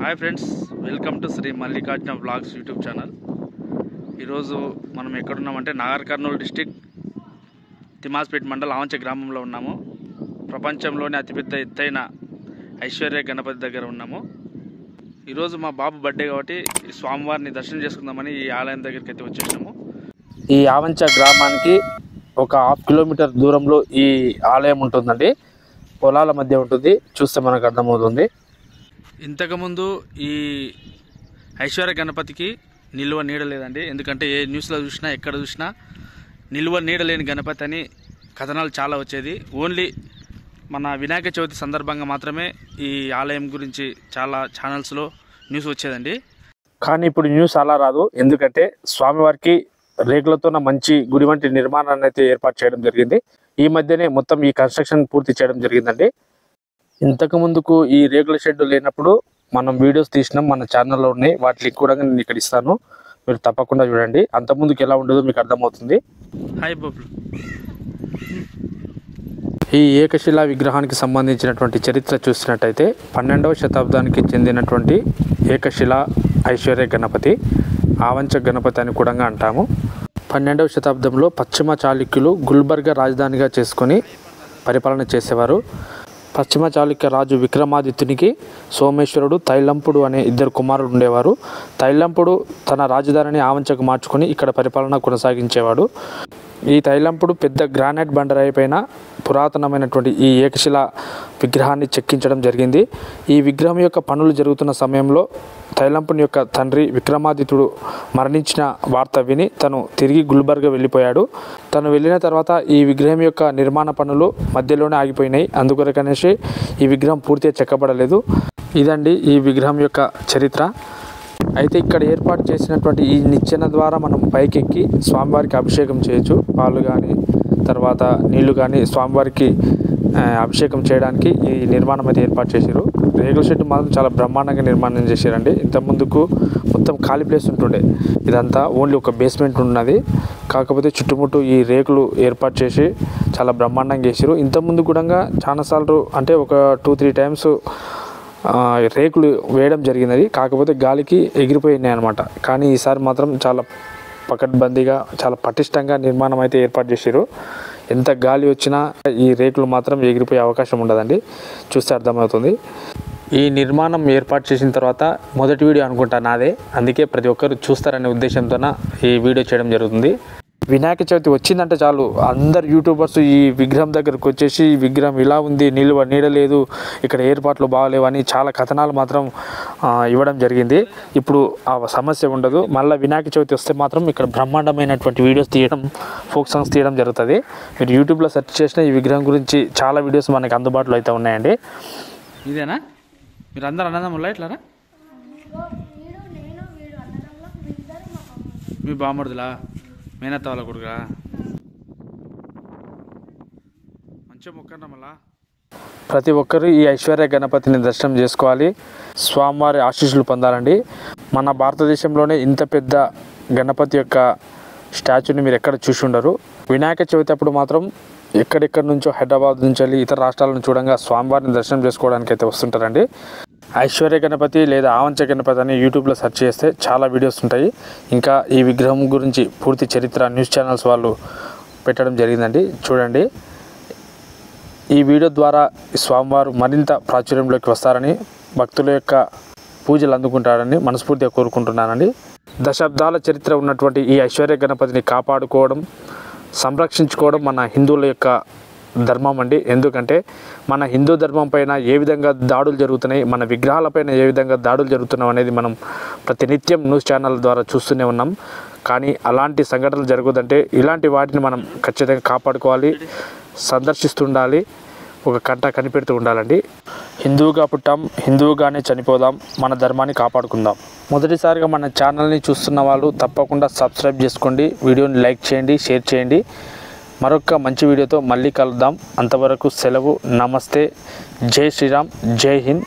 Hi friends, welcome to Shri Mallikarjuna vlogs YouTube channel. ఈరోజు మనం ఎక్కడున్నామంటే నాగర్ కర్నూలు డిస్టిక్ తిమాస్పేట్ మండల్ ఆవంచ గ్రామంలో ఉన్నాము. ప్రపంచంలోనే అతిపెద్ద ఎత్తైన ఐశ్వర్య గణపతి దగ్గర ఉన్నాము. ఈరోజు మా బాబు బర్త్డే కాబట్టి స్వామివారిని దర్శనం చేసుకుందామని ఈ ఆలయం దగ్గరికి అయితే వచ్చేసాము. ఈ ఆవంచ గ్రామానికి ఒక 1/2 కిలోమీటర్ దూరంలో ఈ ఆలయం ఉంటుందండి. పొలాల మధ్య ఉంటుంది, చూస్తే మనకు అర్థమవుతుంది. ఇంతకుముందు ఈ ఐశ్వర్య గణపతికి నిల్వ నీడ లేదండి. ఎందుకంటే ఏ న్యూస్లో చూసినా ఎక్కడ చూసినా నిల్వ నీడ లేని గణపతి అని కథనాలు చాలా వచ్చేది. ఓన్లీ మన వినాయక చవితి సందర్భంగా మాత్రమే ఈ ఆలయం గురించి చాలా ఛానల్స్లో న్యూస్ వచ్చేదండి. కానీ ఇప్పుడు న్యూస్ అలా రాదు. ఎందుకంటే స్వామివారికి రేకులతో మంచి గుడి వంటి నిర్మాణాన్ని అయితే ఏర్పాటు చేయడం జరిగింది. ఈ మధ్యనే మొత్తం ఈ కన్స్ట్రక్షన్ పూర్తి చేయడం జరిగిందండి. ఇంతకు ముందుకు ఈ రేకుల షెడ్ లేనప్పుడు మనం వీడియోస్ తీసినాం, మన ఛానల్లో ఉన్నాయి. వాటి లింక్ కూడా నేను ఇక్కడ ఇస్తాను, మీరు తప్పకుండా చూడండి. అంతకుముందుకు ఎలా ఉండదో మీకు అర్థమవుతుంది. హాయ్ బాబు. ఈ ఏకశిలా విగ్రహానికి సంబంధించినటువంటి చరిత్ర చూసినట్టయితే 12వ శతాబ్దానికి చెందినటువంటి ఏకశిలా ఐశ్వర్య గణపతి, ఆవంచ గణపతి అని కూడా అంటాము. 12వ శతాబ్దంలో పశ్చిమ చాళుక్యులు గుల్బర్గా రాజధానిగా చేసుకొని పరిపాలన చేసేవారు. పశ్చిమ చాళుక్య రాజు విక్రమాదిత్యునికి సోమేశ్వరుడు, తైలంపుడు అనే 2 కుమారులు ఉండేవారు. తైలంపుడు తన రాజధానిని ఆవంచకు మార్చుకొని ఇక్కడ పరిపాలన కొనసాగించేవాడు. ఈ తైలంపుడు పెద్ద గ్రానైట్ బండరాయి పైన పురాతనమైనటువంటి ఈ ఏకశిలా విగ్రహాన్ని చెక్కించడం జరిగింది. ఈ విగ్రహం యొక్క పనులు జరుగుతున్న సమయంలో తైలంపుని యొక్క తండ్రి విక్రమాదిత్యుడు మరణించిన వార్త విని తను తిరిగి గుల్బర్గా వెళ్ళిపోయాడు. తను వెళ్ళిన తర్వాత ఈ విగ్రహం యొక్క నిర్మాణ పనులు మధ్యలోనే ఆగిపోయినాయి. అందుకొరకనేసి ఈ విగ్రహం పూర్తిగా చెక్కబడలేదు. ఇదండి ఈ విగ్రహం యొక్క చరిత్ర. అయితే ఇక్కడ ఏర్పాటు చేసినటువంటి ఈ నిచ్చెన ద్వారా మనం పైకెక్కి స్వామివారికి అభిషేకం చేయొచ్చు. పాలు కానీ తర్వాత నీళ్లు కానీ స్వామివారికి అభిషేకం చేయడానికి ఈ నిర్మాణం అయితే ఏర్పాటు చేశారు. రేకుల షెడ్ మాత్రం చాలా బ్రహ్మాండంగా నిర్మాణం చేశారండి. ఇంతకుముందుకు మొత్తం ఖాళీ ప్లేస్ ఉంటుండే, ఇదంతా ఓన్లీ ఒక బేస్మెంట్ ఉన్నది. కాకపోతే చుట్టుముట్టు ఈ రేకులు ఏర్పాటు చేసి చాలా బ్రహ్మాండంగా చేశారు. ఇంతకుముందు కూడా చాలాసార్లు అంటే ఒక 2-3 టైమ్స్ రేకులు వేయడం జరిగినది. కాకపోతే గాలికి ఎగిరిపోయినాయి అనమాట. కానీ ఈసారి మాత్రం చాలా పకడ్బందీగా చాలా పటిష్టంగా నిర్మాణం అయితే ఏర్పాటు చేశారు. ఎంత గాలి వచ్చినా ఈ రేకులు మాత్రం ఎగిరిపోయే అవకాశం ఉండదండి, చూస్తే అర్థమవుతుంది. ఈ నిర్మాణం ఏర్పాటు చేసిన తర్వాత మొదటి వీడియో అనుకుంటా నాదే, అందుకే ప్రతి ఒక్కరు చూస్తారనే ఉద్దేశంతో ఈ వీడియో చేయడం జరుగుతుంది. వినాయక చవితి వచ్చిందంటే చాలు అందరు యూట్యూబర్స్ ఈ విగ్రహం దగ్గరకు వచ్చేసి ఈ విగ్రహం ఇలా ఉంది, నిల్వ నీడలేదు, ఇక్కడ ఏర్పాట్లు బాగలేవు అని చాలా కథనాలు మాత్రం ఇవ్వడం జరిగింది. ఇప్పుడు ఆ సమస్య ఉండదు. మళ్ళీ వినాయక చవితి వస్తే మాత్రం ఇక్కడ బ్రహ్మాండమైనటువంటి వీడియోస్ తీయడం, ఫోక్ సాంగ్స్ తీయడం జరుగుతుంది. మీరు యూట్యూబ్లో సెర్చ్ చేసిన ఈ విగ్రహం గురించి చాలా వీడియోస్ మనకి అందుబాటులో అయితే ఉన్నాయండి. ఇదేనా మీరు అందరు అన్నదమ్ములా ఇట్లారా? మీ బామ్మడుదులా మేనత్త వాళ్ళ కొడుకురా? మంచిగా మొక్కన్నా. మళ్ళా ప్రతి ఒక్కరు ఈ ఐశ్వర్య గణపతిని దర్శనం చేసుకోవాలి, స్వామివారి ఆశీస్సులు పొందాలండి. మన భారతదేశంలోనే ఇంత పెద్ద గణపతి యొక్క స్టాచ్యూని మీరు ఎక్కడ చూసి ఉండరు. వినాయక చవితి అప్పుడు మాత్రం ఎక్కడెక్కడి నుంచో హైదరాబాద్ నుంచి వెళ్ళి ఇతర రాష్ట్రాలను చూడంగా స్వామివారిని దర్శనం చేసుకోవడానికి అయితే వస్తుంటారండి. ఐశ్వర్య గణపతి లేదా ఆవంచ గణపతి అని యూట్యూబ్లో సెర్చ్ చేస్తే చాలా వీడియోస్ ఉంటాయి. ఇంకా ఈ విగ్రహం గురించి పూర్తి చరిత్ర న్యూస్ ఛానల్స్ వాళ్ళు పెట్టడం జరిగిందండి, చూడండి. ఈ వీడియో ద్వారా స్వామివారు మరింత ప్రాచుర్యంలోకి వస్తారని, భక్తుల యొక్క పూజలు అందుకుంటారని మనస్ఫూర్తిగా కోరుకుంటున్నానండి. దశాబ్దాల చరిత్ర ఉన్నటువంటి ఈ ఐశ్వర్య గణపతిని కాపాడుకోవడం, సంరక్షించుకోవడం మన హిందువుల యొక్క ధర్మం అండి. ఎందుకంటే మన హిందూ ధర్మం పైన ఏ విధంగా దాడులు జరుగుతున్నాయి, మన విగ్రహాలపైన ఏ విధంగా దాడులు జరుగుతున్నాం అనేది మనం ప్రతినిత్యం న్యూస్ ఛానల్ ద్వారా చూస్తూనే ఉన్నాం. కానీ అలాంటి సంఘటనలు జరగదంటే ఇలాంటి వాటిని మనం ఖచ్చితంగా కాపాడుకోవాలి, సందర్శిస్తుండాలి, ఒక కంట కనిపెడుతూ ఉండాలండి. హిందువుగా పుట్టాం, హిందువుగానే చనిపోదాం, మన ధర్మాన్ని కాపాడుకుందాం. మొదటిసారిగా మన ఛానల్ని చూస్తున్న వాళ్ళు తప్పకుండా సబ్స్క్రైబ్ చేసుకోండి, వీడియోని లైక్ చేయండి, షేర్ చేయండి. మరొక మంచి వీడియోతో మళ్ళీ కలుద్దాం. అంతవరకు సెలవు. నమస్తే. జై శ్రీరామ్, జై హింద్.